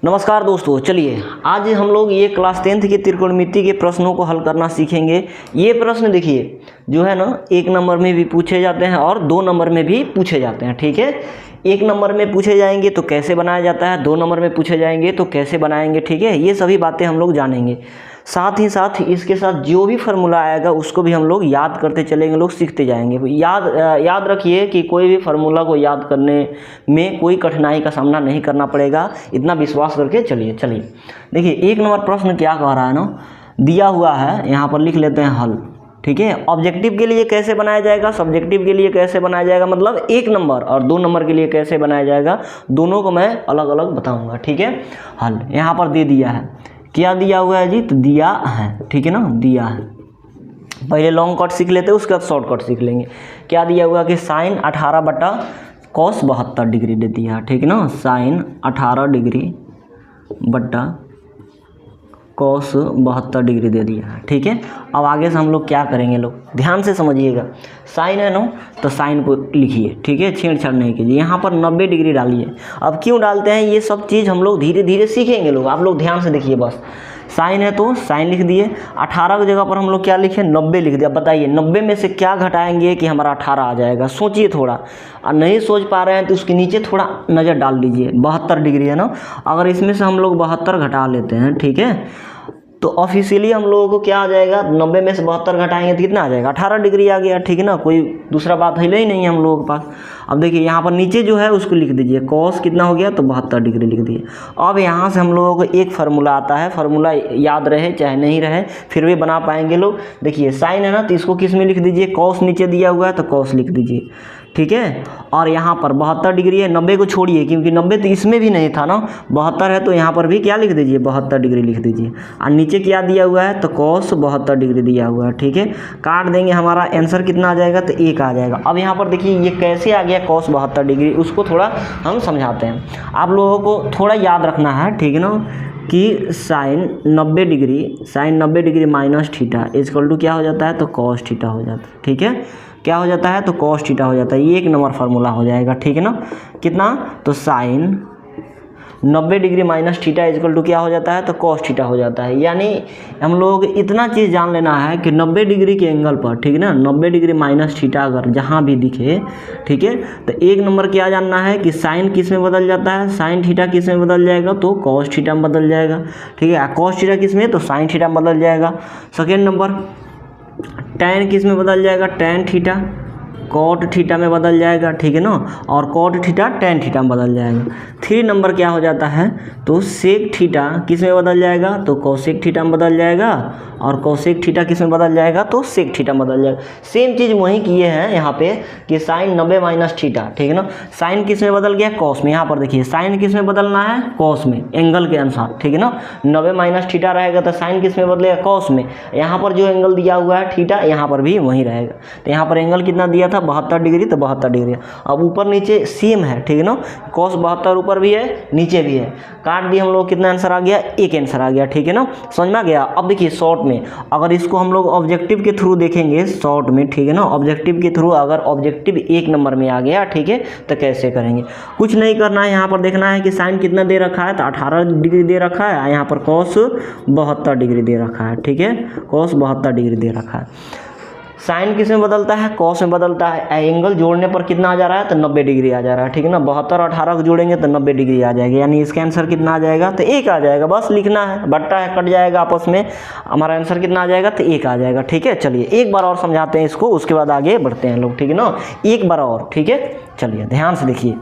नमस्कार दोस्तों, चलिए आज हम लोग ये क्लास 10th के त्रिकोणमिति के प्रश्नों को हल करना सीखेंगे। ये प्रश्न देखिए जो है ना 1 नंबर में भी पूछे जाते हैं और 2 नंबर में भी पूछे जाते हैं। ठीक है, 1 नंबर में पूछे जाएंगे तो कैसे बनाया जाता है, 2 नंबर में पूछे जाएंगे तो कैसे बनाएंगे। ठीक है, ये सभी बातें हम लोग जानेंगे। साथ ही साथ इसके साथ जो भी फार्मूला आएगा उसको भी हम लोग याद करते चलेंगे, लोग सीखते जाएंगे। याद रखिए कि कोई भी फार्मूला को याद करने में कोई कठिनाई का सामना नहीं करना पड़ेगा, इतना विश्वास करके चलिए। देखिए 1 नंबर प्रश्न क्या कह रहा है ना, दिया हुआ है, यहाँ पर लिख लेते हैं हल। ठीक है, ऑब्जेक्टिव के लिए कैसे बनाया जाएगा, सब्जेक्टिव के लिए कैसे बनाया जाएगा, मतलब 1 नंबर और 2 नंबर के लिए कैसे बनाया जाएगा, दोनों को मैं अलग अलग बताऊंगा। ठीक है, हल यहाँ पर दे दिया है। क्या दिया हुआ है जी, तो दिया है। ठीक है ना, दिया है। पहले लॉन्ग कट सीख लेते हैं, उसके बाद शॉर्ट कट सीख लेंगे। क्या दिया हुआ कि साइन 18 बटा कॉस 72 डिग्री दे दिया। ठीक है ना, साइन 18 डिग्री बटा कॉस 72 डिग्री दे दिया। ठीक है, अब आगे से हम लोग क्या करेंगे, लोग ध्यान से समझिएगा। साइन है ना, तो साइन को लिखिए। ठीक है, छेड़छाड़ नहीं कीजिए। यहाँ पर 90 डिग्री डालिए। अब क्यों डालते हैं, ये सब चीज़ हम लोग धीरे धीरे सीखेंगे। लोग आप लोग ध्यान से देखिए बस। साइन है तो साइन लिख दिए, 18 की जगह पर हम लोग क्या लिखे, 90 लिख दिया। बताइए 90 में से क्या घटाएंगे कि हमारा 18 आ जाएगा। सोचिए थोड़ा, और नहीं सोच पा रहे हैं तो उसके नीचे थोड़ा नज़र डाल दीजिए। 72 डिग्री है ना, अगर इसमें से हम लोग 72 घटा लेते हैं, ठीक है, तो ऑफिशियली हम लोगों को क्या आ जाएगा, 90 में से 72 घटाएंगे तो कितना आ जाएगा, 18 डिग्री आ गया। ठीक है ना, कोई दूसरा बात है ही नहीं है हम लोगों के पास। अब देखिए यहाँ पर नीचे जो है उसको लिख दीजिए, कॉस कितना हो गया, तो 72 डिग्री लिख दिए। अब यहाँ से हम लोगों को एक फार्मूला आता है, फार्मूला याद रहे चाहे नहीं रहे फिर भी बना पाएंगे लोग। देखिए साइन है ना, तो इसको किस में लिख दीजिए, कॉस नीचे दिया हुआ है तो कॉस लिख दीजिए। ठीक है, और यहाँ पर 72 डिग्री है, 90 को छोड़िए क्योंकि 90 तो इसमें भी नहीं था ना, 72 है तो यहाँ पर भी क्या लिख दीजिए, 72 डिग्री लिख दीजिए। और नीचे क्या दिया हुआ है, तो कॉस 72 डिग्री दिया हुआ है। ठीक है, काट देंगे, हमारा आंसर कितना आ जाएगा, तो 1 आ जाएगा। अब यहाँ पर देखिए ये कैसे आ गया कॉस 72 डिग्री, उसको थोड़ा हम समझाते हैं। आप लोगों को थोड़ा याद रखना है, ठीक है ना, कि sine 90 degree minus theta equal to क्या हो जाता है, तो कॉस थीटा हो जाता है। ठीक है, क्या हो जाता है, तो कॉस थीटा हो जाता है। ये 1 नंबर फार्मूला हो जाएगा। ठीक है ना, कितना, तो sine 90 degree minus theta equal to क्या हो जाता है, तो कॉस थीटा हो जाता है। यानी हम लोग इतना चीज़ जान लेना है कि 90 डिग्री के एंगल पर, ठीक है ना, 90 डिग्री माइनस थीटा अगर जहाँ भी दिखे, ठीक है, तो 1 नंबर क्या जानना है कि साइन किस में बदल जाता है, साइन थीटा किस में बदल जाएगा, तो कॉस थीटा में बदल जाएगा। ठीक है, कॉस थीटा किस में, तो साइन थीटा में बदल जाएगा। सेकेंड नंबर टैन किस में बदल जाएगा, टैन थीटा कॉट थीटा में बदल जाएगा। ठीक है ना, और कॉट थीटा टैन थीटा में बदल जाएगा। 3 नंबर क्या हो जाता है, तो सेक थीटा किस में बदल जाएगा, तो कोसेक थीटा में बदल जाएगा। और कोसेक थीटा किस में बदल जाएगा, तो सेक थीटा में बदल जाएगा। सेम चीज़ वहीं किए हैं यहाँ पे कि साइन 90 माइनस थीटा, ठीक है ना, साइन किस में बदल गया, कॉस में। यहाँ पर देखिए साइन किस में बदलना है, कॉस में, एंगल के अनुसार। ठीक है ना, 90 माइनस थीटा रहेगा तो साइन किस में बदलेगा, कॉस में। यहाँ पर जो एंगल दिया हुआ है थीटा, यहाँ पर भी वहीं रहेगा। तो यहाँ पर एंगल कितना दिया था, 72 डिग्री, तो 72 डिग्री। अब ऊपर नीचे सेम है, ठीक है ना, कॉस 72 ऊपर भी है नीचे भी है। काट दिए हम लोग, कितना आंसर आ गया, 1 आंसर आ गया। ठीक है ना, समझ में आ गया। अब देखिए शॉर्ट में अगर इसको हम लोग ऑब्जेक्टिव के थ्रू देखेंगे शॉर्ट में, ठीक है ना, ऑब्जेक्टिव के थ्रू अगर ऑब्जेक्टिव 1 नंबर में आ गया, ठीक है, तो कैसे करेंगे, कुछ नहीं करना है। यहाँ पर देखना है कि साइन कितना दे रखा है, तो 18 डिग्री दे रखा है, यहाँ पर कॉस 72 डिग्री दे रखा है। ठीक है, कॉस 72 डिग्री दे रखा है। साइन किस में बदलता है, कॉस में बदलता है। एंगल जोड़ने पर कितना आ जा रहा है, तो 90 डिग्री आ जा रहा है। ठीक है ना, 72 और 18 को जोड़ेंगे तो 90 डिग्री आ जाएगी। यानी इसका आंसर कितना आ जाएगा, तो 1 आ जाएगा। बस लिखना है, बट्टा है कट जाएगा आपस में, हमारा आंसर कितना आ जाएगा, तो 1 आ जाएगा। ठीक है, चलिए एक बार और समझाते हैं इसको, उसके बाद आगे बढ़ते हैं लोग। ठीक है ना, एक बार और। ठीक है, चलिए ध्यान से देखिए,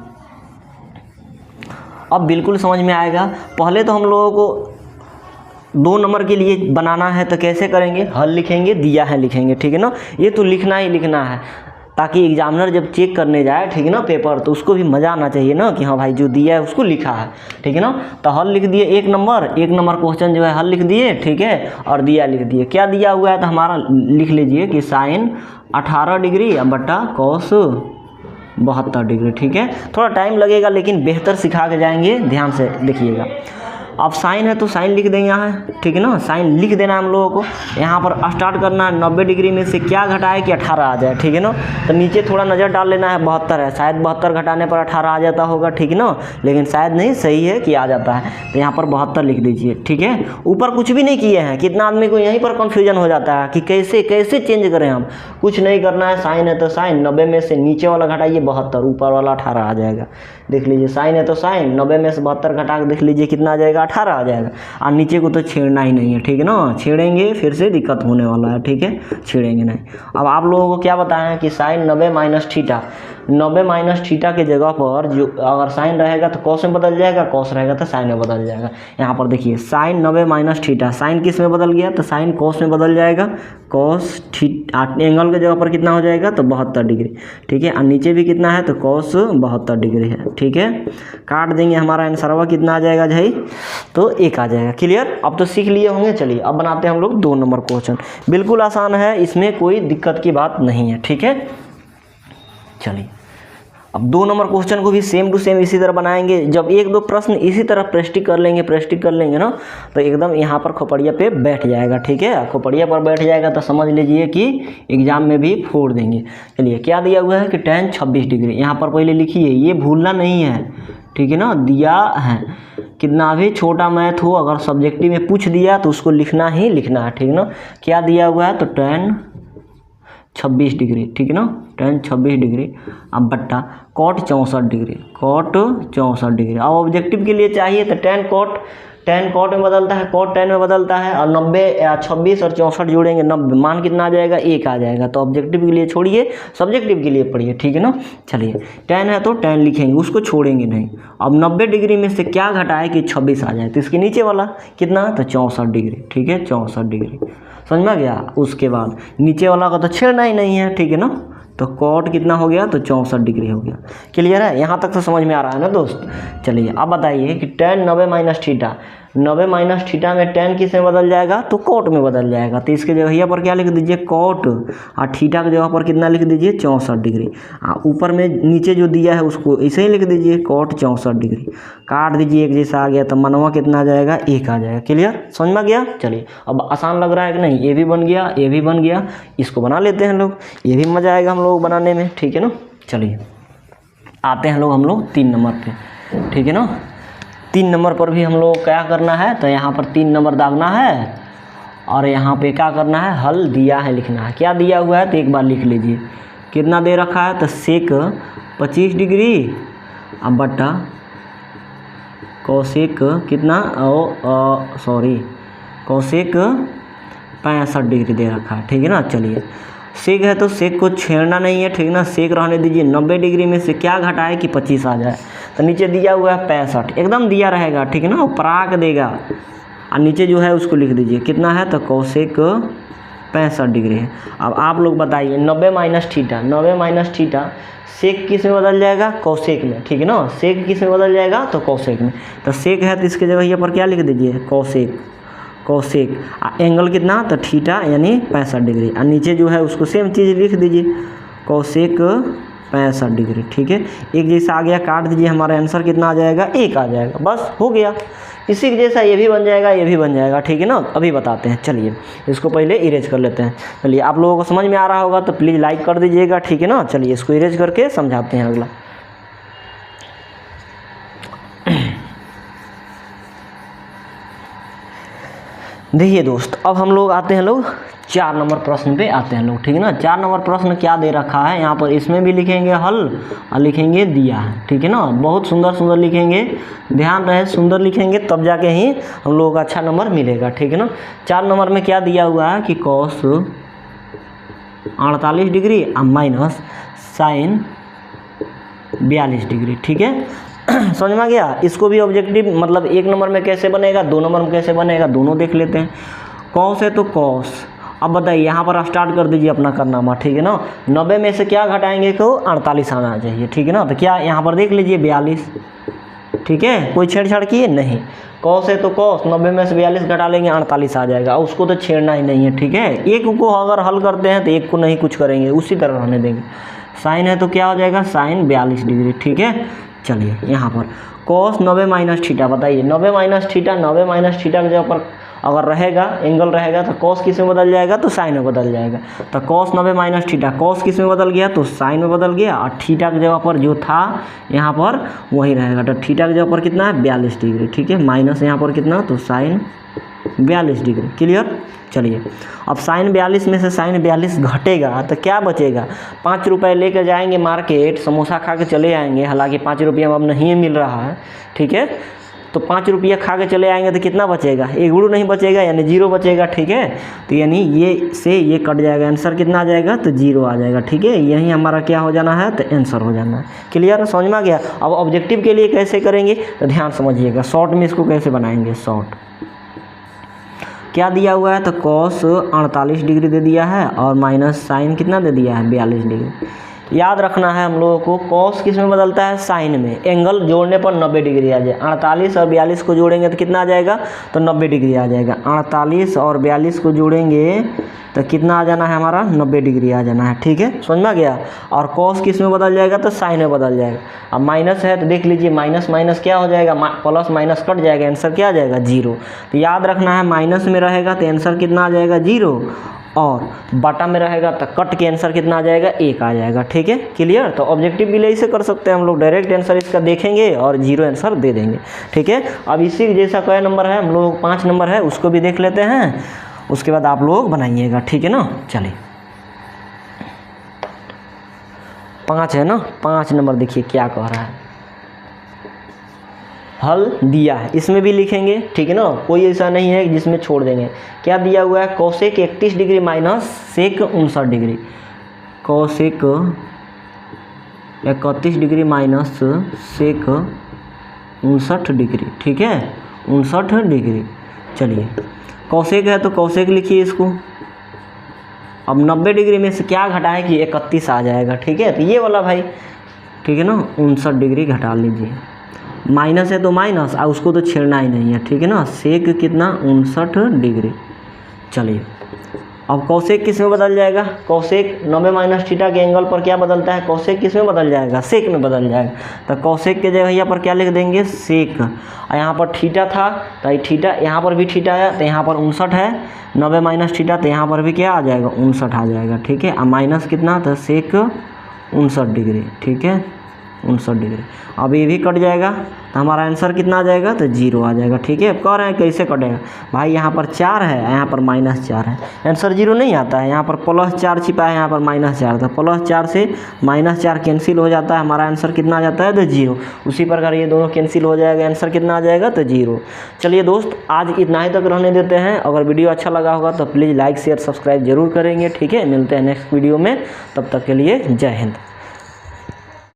अब बिल्कुल समझ में आएगा। पहले तो हम लोगों को 2 नंबर के लिए बनाना है तो कैसे करेंगे, हल लिखेंगे, दिया है लिखेंगे। ठीक है ना, ये तो लिखना ही लिखना है, ताकि एग्जामिनर जब चेक करने जाए, ठीक है ना, पेपर, तो उसको भी मज़ा आना चाहिए ना कि हाँ भाई जो दिया है उसको लिखा है। ठीक है ना, तो हल लिख दिए 1 नंबर क्वेश्चन जो है हल लिख दिए। ठीक है, और दिया लिख दिए। क्या दिया हुआ है, तो हमारा लिख लीजिए कि साइन 18 डिग्री बटा कॉस 72 डिग्री। ठीक है, थोड़ा टाइम लगेगा लेकिन बेहतर सिखा के जाएंगे, ध्यान से देखिएगा। अब साइन है तो साइन लिख देंगे यहाँ, ठीक है ना, साइन लिख देना है हम लोगों को। यहाँ पर स्टार्ट करना है 90 डिग्री में से क्या घटाए कि 18 आ जाए, ठीक है ना। तो नीचे थोड़ा नज़र डाल लेना है, 72 है, शायद 72 घटाने पर 18 आ जाता होगा, ठीक है ना, लेकिन शायद नहीं, सही है कि आ जाता है। तो यहाँ पर 72 लिख दीजिए, ठीक है। ऊपर कुछ भी नहीं किए हैं, कितना आदमी को यहीं पर कन्फ्यूजन हो जाता है कि कैसे कैसे चेंज करें हम। कुछ नहीं करना है, साइन है तो साइन, 90 में से नीचे वाला घटाइए 72, ऊपर वाला 18 आ जाएगा। देख लीजिए, साइन है तो साइन, 90 में से 72 घटा के देख लीजिए कितना आ जाएगा, 18 आ जाएगा। और नीचे को तो छेड़ना ही नहीं है, ठीक है ना, छेड़ेंगे फिर से दिक्कत होने वाला है, ठीक है, छेड़ेंगे नहीं। अब आप लोगों को क्या बताएं कि sine 90 minus theta, 90 minus theta के जगह पर जो अगर साइन रहेगा तो कॉस में बदल जाएगा, कॉस रहेगा तो साइन में बदल जाएगा। यहाँ पर देखिए साइन 90 माइनस थीटा, साइन किस में बदल गया तो साइन कॉस में बदल जाएगा, कॉस थीटा एंगल के जगह पर कितना हो जाएगा तो 72 डिग्री, ठीक है। और नीचे भी कितना है तो कॉस 72 डिग्री है, ठीक है। काट देंगे, हमारा आंसर कितना आ जाएगा भाई तो 1 आ जाएगा। क्लियर, अब तो सीख लिए होंगे। चलिए अब बनाते हैं हम लोग 2 नंबर क्वेश्चन, बिल्कुल आसान है, इसमें कोई दिक्कत की बात नहीं है, ठीक है। चलिए अब 2 नंबर क्वेश्चन को भी सेम टू सेम इसी तरह बनाएंगे। जब 1-2 प्रश्न इसी तरह प्रैक्टिस कर लेंगे ना तो एकदम यहाँ पर खोपड़िया पे बैठ जाएगा, ठीक है। खोपड़िया पर बैठ जाएगा तो समझ लीजिए कि एग्जाम में भी फोड़ देंगे। चलिए क्या दिया हुआ है कि tan 26 डिग्री, यहाँ पर पहले लिखिए, ये भूलना नहीं है, ठीक है ना। दिया है कितना भी छोटा मैथ हो, अगर सब्जेक्टिव में पूछ दिया तो उसको लिखना ही लिखना है, ठीक है ना। क्या दिया हुआ है तो tan 26 डिग्री, ठीक है ना, tan 26 डिग्री अब बट्टा cot 64 डिग्री, cot 64 डिग्री। अब ऑब्जेक्टिव के लिए चाहिए तो tan cot में बदलता है, cot tan में बदलता है, और 90 26 और 64 जोड़ेंगे 90, मान कितना आ जाएगा 1 आ जाएगा। तो ऑब्जेक्टिव के लिए छोड़िए, सब्जेक्टिव के लिए पढ़िए, ठीक है ना। चलिए tan है तो tan लिखेंगे, उसको छोड़ेंगे नहीं। अब 90 डिग्री में से क्या घटाए कि 26 आ जाए, तो इसके नीचे वाला कितना तो 64 डिग्री, ठीक है, 64 डिग्री, समझ में गया। उसके बाद नीचे वाला का तो छेड़ना ही नहीं है, ठीक है ना। तो कॉट कितना हो गया तो 64 डिग्री हो गया। क्लियर है, यहाँ तक तो समझ में आ रहा है ना दोस्त। चलिए अब बताइए कि tan 90 minus theta, 90 minus theta में tan किस में बदल जाएगा तो कॉट में बदल जाएगा। तो इसके जगह पर क्या लिख दीजिए कॉट, और थीटा की जगह पर कितना लिख दीजिए 64 डिग्री। ऊपर में नीचे जो दिया है उसको ऐसे ही लिख दीजिए कॉट 64 डिग्री। काट दीजिए, एक जैसा आ गया तो मनवा कितना आ जाएगा 1 आ जाएगा। क्लियर, समझ में गया। चलिए अब आसान लग रहा है कि नहीं, ये भी बन गया, ये भी बन गया, इसको बना लेते हैं लोग, ये भी मज़ा आएगा हम लोग बनाने में, ठीक है ना। चलिए आते हैं हम लोग 3 नंबर पे, ठीक है ना। 3 नंबर पर भी हम लोग क्या करना है तो यहाँ पर 3 नंबर दागना है, और यहाँ पे क्या करना है हल दिया है लिखना है। क्या दिया हुआ है तो एक बार लिख लीजिए, कितना दे रखा है तो सेक 25 डिग्री अब बट्टा कोसेक कितना कोसेक 65 डिग्री दे रखा है, ठीक है ना। चलिए सेक है तो सेक को छेड़ना नहीं है, ठीक है ना, सेक रहने दीजिए। 90 डिग्री में से क्या घटाए कि 25 आ जाए, तो नीचे दिया हुआ है 65, एकदम दिया रहेगा, ठीक है ना, पराग देगा। और नीचे जो है उसको लिख दीजिए कितना है तो कोसेक 65 डिग्री है। अब आप लोग बताइए 90 minus theta, 90 minus theta sec किस में बदल जाएगा कोसेक में, ठीक है ना। सेक किस में बदल जाएगा तो कोसेक में। तो सेक है तो इसके जगह यहाँ पर क्या लिख दीजिए कोसेक, कोसेक एंगल कितना तो थीटा यानी 65 डिग्री, और नीचे जो है उसको सेम चीज़ लिख दीजिए कोसेक 65 डिग्री, ठीक है। एक जैसा आ गया, काट दीजिए, हमारा आंसर कितना आ जाएगा 1 आ जाएगा, बस हो गया। इसी के जैसा ये भी बन जाएगा, ये भी बन जाएगा, ठीक है ना। अभी बताते हैं, चलिए इसको पहले इरेज कर लेते हैं। चलिए आप लोगों को समझ में आ रहा होगा तो प्लीज़ लाइक कर दीजिएगा, ठीक है ना। चलिए इसको इरेज करके समझाते हैं अगला। देखिए दोस्त, अब हम लोग आते हैं 4 नंबर प्रश्न पे आते हैं ठीक है ना। 4 नंबर प्रश्न क्या दे रखा है यहाँ पर, इसमें भी लिखेंगे हल और लिखेंगे दिया है, ठीक है ना। बहुत सुंदर सुंदर लिखेंगे, ध्यान रहे सुंदर लिखेंगे तब जाके ही हम लोगों का अच्छा नंबर मिलेगा, ठीक है ना। 4 नंबर में क्या दिया हुआ है कि cos 48 degree minus sine 42 degree, ठीक है। समझ में आ गया। इसको भी ऑब्जेक्टिव मतलब 1 नंबर में कैसे बनेगा, 2 नंबर में कैसे बनेगा, दोनों देख लेते हैं। कॉस है तो कॉस, अब बताइए यहाँ पर स्टार्ट कर दीजिए अपना करना, ठीक है ना। 90 में से क्या घटाएंगे तो 48 आना चाहिए, ठीक है ना। तो क्या यहाँ पर देख लीजिए 42, ठीक है, कोई छेड़छाड़ किए नहीं। कॉस है तो कॉस, 90 में से 42 घटा लेंगे 48 आ जाएगा, उसको तो छेड़ना ही नहीं है, ठीक है। एक को अगर हल करते हैं तो एक को नहीं कुछ करेंगे, उसी तरह रहने देंगे। साइन है तो क्या हो जाएगा साइन 42 डिग्री, ठीक है। चलिए यहाँ पर कॉस 90 माइनस थीटा, बताइए 90 माइनस थीटा, 90 माइनस थीटा के जगह पर अगर रहेगा एंगल रहेगा तो कॉस किस में बदल जाएगा, तो साइन में बदल जाएगा। तो कॉस 90 माइनस थीटा, कॉस किस में बदल गया, तो साइन में बदल गया, और थीटा की जगह पर जो था यहाँ पर वही रहेगा। तो थीटा की जगह पर कितना है, 42 डिग्री, ठीक है, माइनस यहाँ पर कितना, तो साइन 42 डिग्री। क्लियर। चलिए अब साइन 42 में से साइन 42 घटेगा तो क्या बचेगा, 5 रुपये लेकर जाएंगे मार्केट, समोसा खा के चले आएंगे, हालांकि 5 रुपये में अब नहीं मिल रहा है, ठीक है, तो 5 रुपया खा के चले आएंगे तो कितना बचेगा, एक गुरु नहीं बचेगा, यानी 0 बचेगा, ठीक है। तो यानी ये से ये कट जाएगा, आंसर कितना आ जाएगा, तो 0 आ जाएगा, ठीक है। यही हमारा क्या हो जाना है, तो आंसर हो जाना है। क्लियर, समझ में आ गया। अब ऑब्जेक्टिव के लिए कैसे करेंगे, तो ध्यान समझिएगा, शॉर्ट में इसको कैसे बनाएंगे। शॉर्ट क्या दिया हुआ है, तो कॉस 48 डिग्री दे दिया है और माइनस साइन कितना दे दिया है, 42 डिग्री। याद रखना है हम लोगों को, कॉस किस में बदलता है, साइन में। एंगल जोड़ने पर 90 डिग्री आ जाए, 48 और 42 को जोड़ेंगे तो कितना आ जाएगा, तो 90 डिग्री आ जाएगा। 48 और 42 को जोड़ेंगे तो कितना आ जाना है हमारा, 90 डिग्री आ जाना है, ठीक है, समझ में आ गया। और कॉस किस में बदल जाएगा, तो साइन में बदल जाएगा। अब माइनस है तो देख लीजिए, माइनस माइनस क्या हो जाएगा, प्लस माइनस कट जाएगा, आंसर क्या आ जाएगा, 0। तो याद रखना है, माइनस में रहेगा तो आंसर कितना आ जाएगा, 0, और बटा में रहेगा तो कट के आंसर कितना आ जाएगा, 1 आ जाएगा, ठीक है। क्लियर। तो ऑब्जेक्टिव भी यही से कर सकते हैं हम लोग, डायरेक्ट आंसर इसका देखेंगे और 0 आंसर दे देंगे, ठीक है। अब इसी जैसा क्या नंबर है, हम लोग 5 नंबर है, उसको भी देख लेते हैं, उसके बाद आप लोग बनाइएगा, ठीक है ना। चलिए 5 है ना, 5 नंबर देखिए क्या कह रहा है, हल दिया है, इसमें भी लिखेंगे, ठीक है ना, कोई ऐसा नहीं है जिसमें छोड़ देंगे। क्या दिया हुआ है, cosec 31 degree minus sec 59 degree, cosec 31 degree minus sec 59 degree, ठीक है, 59 डिग्री। चलिए कोसेक है तो कोसेक लिखिए इसको। अब 90 डिग्री में से क्या घटा है कि 31 आ जाएगा, ठीक है, तो ये वाला भाई, ठीक है ना, 59 डिग्री घटा लीजिए। माइनस है तो माइनस, और उसको तो छेड़ना ही नहीं है, ठीक है ना। सेक कितना, 59 डिग्री। चलिए अब कौसेक किस में बदल जाएगा, कौसेक 90 माइनस थीटा के एंगल पर क्या बदलता है, कौसेक किस में बदल जाएगा, सेक में बदल जाएगा। तो कौसेक के जगह यहाँ पर क्या लिख देंगे, सेक। और यहाँ पर थीटा था तो थीटा, यहाँ पर भी थीटा है तो यहाँ पर 59 है, 90 माइनस थीटा तो यहाँ पर भी क्या आ जाएगा, 59 आ जाएगा, ठीक है। और माइनस कितना, तो सेक 59 डिग्री, ठीक है, 59 डिग्री। अब ये भी कट जाएगा तो हमारा आंसर कितना आ जाएगा, तो 0 आ जाएगा, ठीक है। अब कह रहे हैं कैसे कटेगा, भाई यहाँ पर 4 है, यहाँ पर -4 है, आंसर 0 नहीं आता है। यहाँ पर +4 छिपा है, यहाँ पर -4, तो +4 से -4 कैंसिल हो जाता है, हमारा आंसर कितना आ जाता है, तो 0। उसी प्रकार ये दोनों कैंसिल हो जाएगा, आंसर कितना आ जाएगा, तो 0। चलिए दोस्त आज इतना ही तक रहने देते हैं। अगर वीडियो अच्छा लगा होगा तो प्लीज़ लाइक शेयर सब्सक्राइब जरूर करेंगे, ठीक है। मिलते हैं नेक्स्ट वीडियो में, तब तक के लिए जय हिंद।